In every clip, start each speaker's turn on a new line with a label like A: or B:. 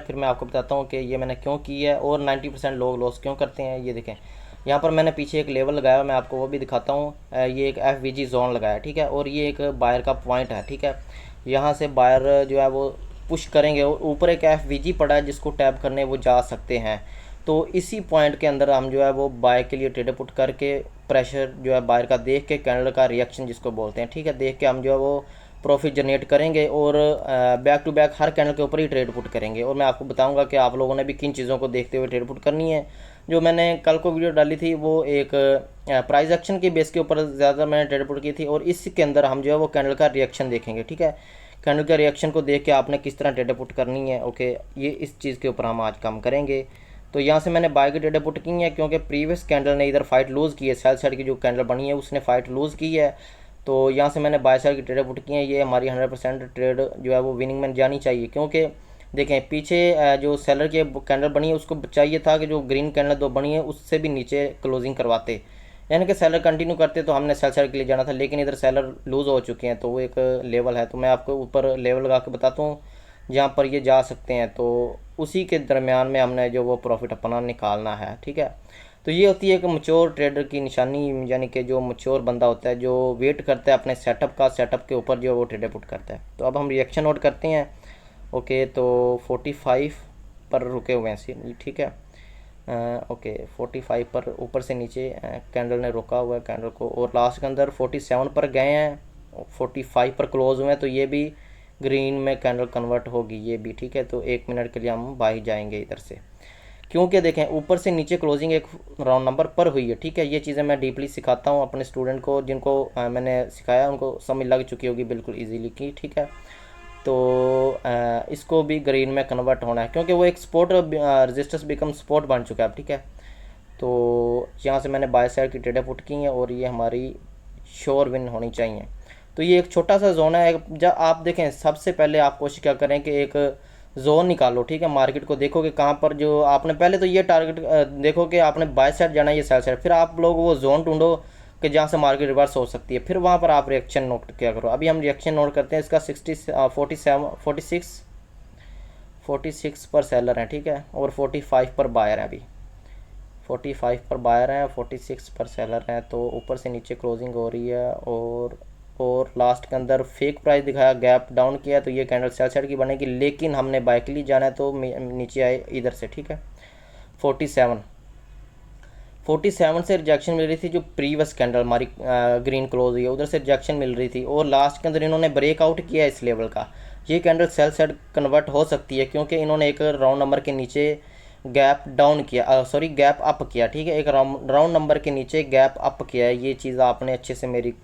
A: फिर मैं आपको बताता हूँ कि ये मैंने क्यों की है और 90% लोग लॉस क्यों करते हैं। ये देखें, यहाँ पर मैंने पीछे एक लेवल लगाया, मैं आपको वो भी दिखाता हूँ। ये एक FVG जोन लगाया, ठीक है, और ये एक बायर का पॉइंट है, ठीक है। यहाँ से बायर जो है वो पुश करेंगे और ऊपर एक FVG पड़ा है जिसको टैप करने वो जा सकते हैं। तो इसी पॉइंट के अंदर हम जो है वो बाय के लिए ट्रेडर पुट करके प्रेशर जो है बायर का देख के, कैंडल का रिएक्शन जिसको बोलते हैं, ठीक है, देख के हम जो है वो प्रॉफिट जनरेट करेंगे और बैक टू बैक हर कैंडल के ऊपर ही ट्रेड पुट करेंगे। और मैं आपको बताऊंगा कि आप लोगों ने भी किन चीज़ों को देखते हुए ट्रेड पुट करनी है। जो मैंने कल को वीडियो डाली थी वो एक प्राइस एक्शन के बेस के ऊपर ज़्यादा मैंने ट्रेड पुट की थी, और इसके अंदर हम जो है वो कैंडल का रिएक्शन देखेंगे, ठीक है। कैंडल का रिएक्शन को देख के आपने किस तरह ट्रेड पुट करनी है, ओके, ये इस चीज़ के ऊपर हम आज काम करेंगे। तो यहाँ से मैंने बाय की ट्रेड पुट की है क्योंकि प्रीवियस कैंडल ने इधर फाइट लूज़ की है, सेल साइड की जो कैंडल बनी है उसने फाइट लूज़ की है। तो यहाँ से मैंने बाय साइड की ट्रेड पुट की है। ये हमारी 100% ट्रेड जो है वो विनिंग में जानी चाहिए, क्योंकि देखें पीछे जो सेलर की कैंडल बनी है उसको चाहिए था कि जो ग्रीन कैंडल दो बनी है उससे भी नीचे क्लोजिंग करवाते, यानी कि सेलर कंटिन्यू करते तो हमने सेल साइड के लिए जाना था, लेकिन इधर सेलर लूज़ हो चुके हैं। तो वो एक लेवल है, तो मैं आपको ऊपर लेवल लगा के बताता हूँ जहाँ पर ये जा सकते हैं। तो उसी के दरमियान में हमने जो वो प्रॉफिट अपना निकालना है, ठीक है। तो ये होती है एक मच्योर ट्रेडर की निशानी, यानी कि जो मच्योर बंदा होता है जो वेट करता है अपने सेटअप का, सेटअप के ऊपर जो वो ट्रेडर पुट करता है। तो अब हम रिएक्शन नोट करते हैं, ओके। तो 45 पर रुके हुए हैं, ठीक है, ओके 45 पर ऊपर से नीचे कैंडल ने रोका हुआ है कैंडल को, और लास्ट के अंदर 47 पर गए हैं, 45 पर क्लोज हुए हैं। तो ये भी ग्रीन में कैंडल कन्वर्ट होगी, ये भी, ठीक है। तो 1 मिनट के लिए हम बाई जाएंगे इधर से, क्योंकि देखें ऊपर से नीचे क्लोजिंग एक राउंड नंबर पर हुई है, ठीक है। ये चीज़ें मैं डीपली सिखाता हूँ अपने स्टूडेंट को, जिनको मैंने सिखाया उनको समझ लग चुकी होगी बिल्कुल इजीली की, ठीक है। तो इसको भी ग्रीन में कन्वर्ट होना है क्योंकि वो एक स्पोर्ट रजिस्टर्स बिकम स्पोर्ट बन चुका है, ठीक है। तो यहाँ से मैंने बाय साइड की ट्रेडर पुट की है और ये हमारी श्योर विन होनी चाहिए। तो ये एक छोटा सा जोन है। जब आप देखें सबसे पहले आप कोशिश क्या करें कि एक जोन निकालो, ठीक है। मार्केट को देखो कि कहाँ पर जो आपने पहले तो ये टारगेट देखो कि आपने बाय साइड जाना है, ये सेल साइड, फिर आप लोग वो जोन ढूंढो कि जहाँ से मार्केट रिवर्स हो सकती है, फिर वहाँ पर आप रिएक्शन नोट क्या करो। अभी हम रिएक्शन नोट करते हैं इसका 46 पर सेलर है, ठीक है, और 45 पर बायर है। अभी 45 पर बायर हैं, 46 पर सेलर हैं। तो ऊपर से नीचे क्लोजिंग हो रही है और लास्ट के अंदर फेक प्राइस दिखाया, गैप डाउन किया, तो ये कैंडल सेल साइड की बनेगी, लेकिन हमने बाय के लिए जाना है तो नीचे आए इधर से, ठीक है। 47 से रिजेक्शन मिल रही थी, जो प्रीवियस कैंडल हमारी ग्रीन क्लोज हुई है उधर से रिजेक्शन मिल रही थी, और लास्ट के अंदर इन्होंने ब्रेकआउट किया इस लेवल का। ये कैंडल सेल साइड कन्वर्ट हो सकती है क्योंकि इन्होंने एक राउंड नंबर के नीचे गैप डाउन किया, सॉरी गैप अप किया, ठीक है, एक राउंड नंबर के नीचे गैप अप किया है। ये चीज़ आपने अच्छे से मेरी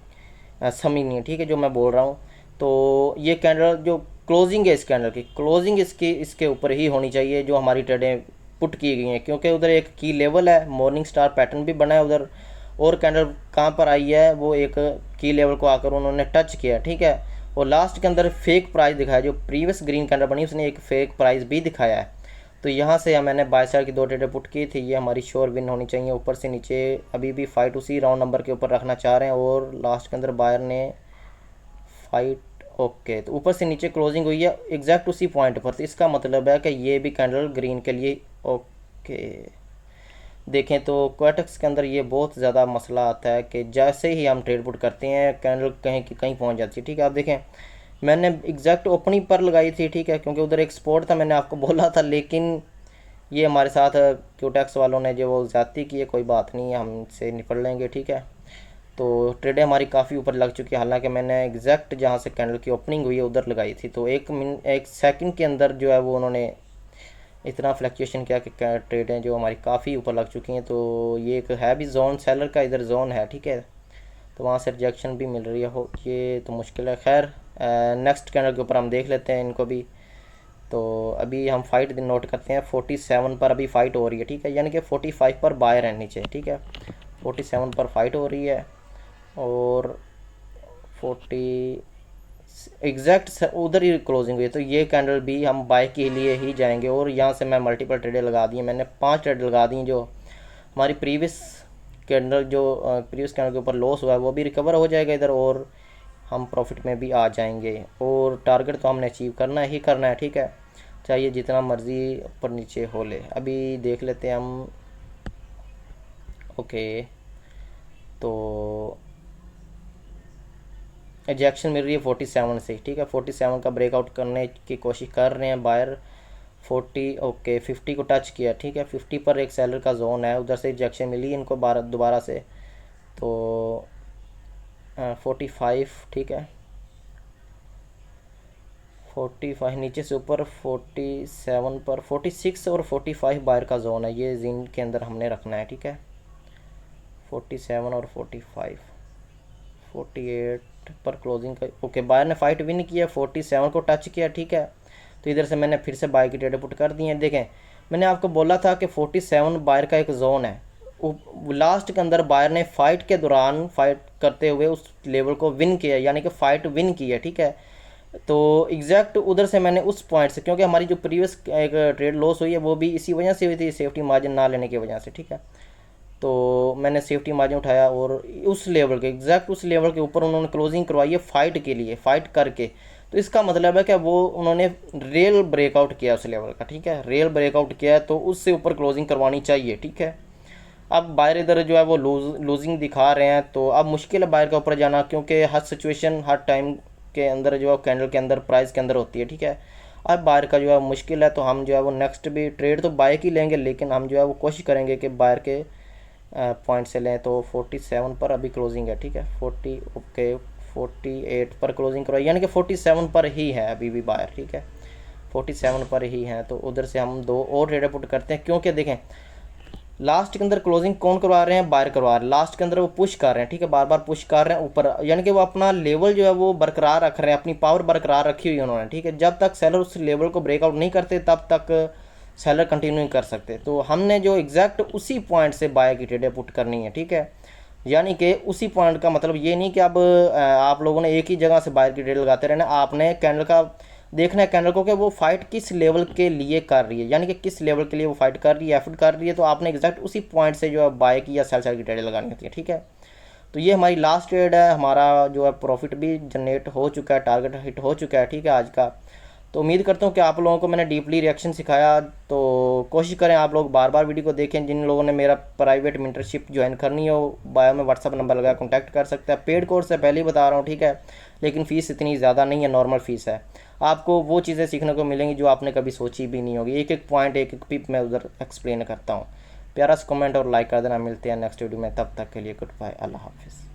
A: समझनी है, ठीक है, जो मैं बोल रहा हूँ। तो ये कैंडल जो क्लोजिंग है इस कैंडल की क्लोजिंग इसके ऊपर ही होनी चाहिए जो हमारी ट्रेडें पुट की गई हैं, क्योंकि उधर एक की लेवल है, मॉर्निंग स्टार पैटर्न भी बना है उधर, और कैंडल कहाँ पर आई है वो एक की लेवल को आकर उन्होंने टच किया, ठीक है। और लास्ट के अंदर फेक प्राइस दिखाया, जो प्रीवियस ग्रीन कैंडल बनी उसने एक फेक प्राइस भी दिखाया है। तो यहाँ से मैंने बाय साइड की 2 ट्रेडर पुट की थी, ये हमारी श्योर विन होनी चाहिए। ऊपर से नीचे अभी भी फाइट उसी राउंड नंबर के ऊपर रखना चाह रहे हैं, और लास्ट के अंदर बायर ने फाइट, ओके। तो ऊपर से नीचे क्लोजिंग हुई है एग्जैक्ट उसी पॉइंट पर, तो इसका मतलब है कि ये भी कैंडल ग्रीन के लिए, ओके। देखें तो क्वाटेक्स के अंदर ये बहुत ज़्यादा मसला आता है कि जैसे ही हम ट्रेड पुट करते हैं कैंडल कहीं की कहीं पहुंच जाती है, ठीक है। आप देखें मैंने एग्जैक्ट ओपनिंग पर लगाई थी, ठीक है, क्योंकि उधर एक स्पॉट था मैंने आपको बोला था, लेकिन ये हमारे साथ क्यूटेक्स वालों ने जो वो ज़्यादती की है, कोई बात नहीं है, हमसे निपट लेंगे, ठीक है। तो ट्रेडें हमारी काफ़ी ऊपर लग चुकी है, हालांकि मैंने एग्जैक्ट जहाँ से कैंडल की ओपनिंग हुई है उधर लगाई थी। तो एक सेकंड के अंदर जो है वो उन्होंने इतना फ्लक्चुएशन किया कि ट्रेडें जो हमारी काफ़ी ऊपर लग चुकी हैं। तो ये एक है भी जोन सेलर का, इधर जोन है, ठीक है। तो वहाँ से रिजेक्शन भी मिल रही है, हो ये तो मुश्किल है। खैर नेक्स्ट कैंडल के ऊपर हम देख लेते हैं इनको भी। तो अभी हम फाइट दिन नोट करते हैं, 47 पर अभी फाइट हो रही है, ठीक है, यानी कि 45 पर बायर है नीचे, ठीक है। 47 पर फाइट हो रही है और 40 एग्जैक्ट उधर ही क्लोजिंग हुई है। तो ये कैंडल भी हम बाय के लिए ही जाएंगे, और यहाँ से मैं मल्टीपल ट्रेडें लगा दी हैं, मैंने 5 ट्रेड लगा दी, जो हमारी प्रीवियस कैंडल के ऊपर लॉस हुआ है वो भी रिकवर हो जाएगा इधर, और हम प्रॉफिट में भी आ जाएंगे, और टारगेट तो हमने अचीव करना ही करना है, ठीक है। चाहिए जितना मर्ज़ी ऊपर नीचे हो ले। अभी देख लेते हैं हम। ओके, तो एजेक्शन मिल रही है 47 से, ठीक है। 47 का ब्रेकआउट करने की कोशिश कर रहे हैं बायर। 40, ओके 50 को टच किया, ठीक है। 50 पर एक सेलर का जोन है, उधर से एजेक्शन मिली इनको दोबारा से। तो 45, ठीक है। 45 नीचे से ऊपर, 47 पर 46 और 45 बायर का जोन है, ये जिन के अंदर हमने रखना है, ठीक है। 47 और 45, 48 पर क्लोजिंग का, ओके बायर ने फाइट विन किया, 47 को टच किया, ठीक है। तो इधर से मैंने फिर से बाय की ट्रेड पुट कर दी है। देखें मैंने आपको बोला था कि 47 बायर का एक जोन है, लास्ट के अंदर बायर ने फाइट के दौरान फाइट करते हुए उस लेवल को विन किया, यानी कि फ़ाइट विन की है, ठीक है। तो एग्जैक्ट उधर से मैंने उस पॉइंट से, क्योंकि हमारी जो प्रीवियस एक ट्रेड लॉस हुई है वो भी इसी वजह से हुई थी, सेफ्टी मार्जिन ना लेने की वजह से, ठीक है। तो मैंने सेफ्टी मार्जिन उठाया और उस लेवल के एग्जैक्ट उस लेवल के ऊपर उन्होंने क्लोजिंग करवाई है फ़ाइट के लिए, फ़ाइट करके। तो इसका मतलब है कि वो उन्होंने रियल ब्रेकआउट किया उस लेवल का, ठीक है। रियल ब्रेकआउट किया है तो उससे ऊपर क्लोजिंग करवानी चाहिए, ठीक है। अब बायर इधर जो है वो लूजिंग दिखा रहे हैं, तो अब मुश्किल है बायर के ऊपर जाना, क्योंकि हर सिचुएशन हर टाइम के अंदर जो है कैंडल के अंदर प्राइस के अंदर होती है, ठीक है। अब बायर का जो है मुश्किल है, तो हम जो है वो नेक्स्ट भी ट्रेड तो बाय की लेंगे, लेकिन हम जो है वो कोशिश करेंगे कि बायर के पॉइंट से लें। तो 47 पर अभी क्लोजिंग है, ठीक है। 40, ओके 48 पर क्लोजिंग करवाई, यानी कि 47 पर ही है अभी भी बायर, ठीक है। 47 पर ही है, तो उधर से हम दो और ट्रेड पुट करते हैं, क्योंकि देखें लास्ट के अंदर क्लोजिंग कौन करवा रहे हैं, बायर करवा रहे हैं। लास्ट के अंदर वो पुश कर रहे हैं, ठीक है, बार बार पुश कर रहे हैं ऊपर, यानी कि वो अपना लेवल जो है वो बरकरार रख रहे हैं, अपनी पावर बरकरार रखी हुई है उन्होंने, ठीक है। जब तक सेलर उस लेवल को ब्रेकआउट नहीं करते तब तक सेलर कंटिन्यू नहीं कर सकते। तो हमने जो एग्जैक्ट उसी पॉइंट से बाय की ट्रेडें पुट करनी है, ठीक है। यानी कि उसी पॉइंट का मतलब ये नहीं कि अब आप लोगों ने एक ही जगह से बायर की ट्रेड लगाते रहना, आपने कैंडल का देखना है कैंडल को कि वो फाइट किस लेवल के लिए कर रही है, यानी कि किस लेवल के लिए वो फाइट कर रही है, एफर्ट कर रही है। तो आपने एग्जैक्ट उसी पॉइंट से जो है बाय की या सेल साइड की ट्रेड लगानी होती है, ठीक है। तो ये हमारी लास्ट ट्रेड है, हमारा जो है प्रॉफिट भी जनरेट हो चुका है, टारगेट हिट हो चुका है, ठीक है आज का। तो उम्मीद करता हूँ कि आप लोगों को मैंने डीपली रिएक्शन सिखाया। तो कोशिश करें आप लोग बार बार वीडियो को देखें। जिन लोगों ने मेरा प्राइवेट मेंटरशिप ज्वाइन करनी हो, बायो में व्हाट्सअप नंबर लगा कॉन्टैक्ट कर सकते हैं। पेड कोर्स है, पहले ही बता रहा हूँ, ठीक है, लेकिन फ़ीस इतनी ज़्यादा नहीं है, नॉर्मल फ़ीस है। आपको वो चीज़ें सीखने को मिलेंगी जो आपने कभी सोची भी नहीं होगी। एक एक पॉइंट, एक एक पिप मैं उधर एक्सप्लेन करता हूँ। प्यारा सा कमेंट और लाइक कर देना। मिलते हैं नेक्स्ट वीडियो में, तब तक के लिए गुड बाय, अल्लाह हाफिज़।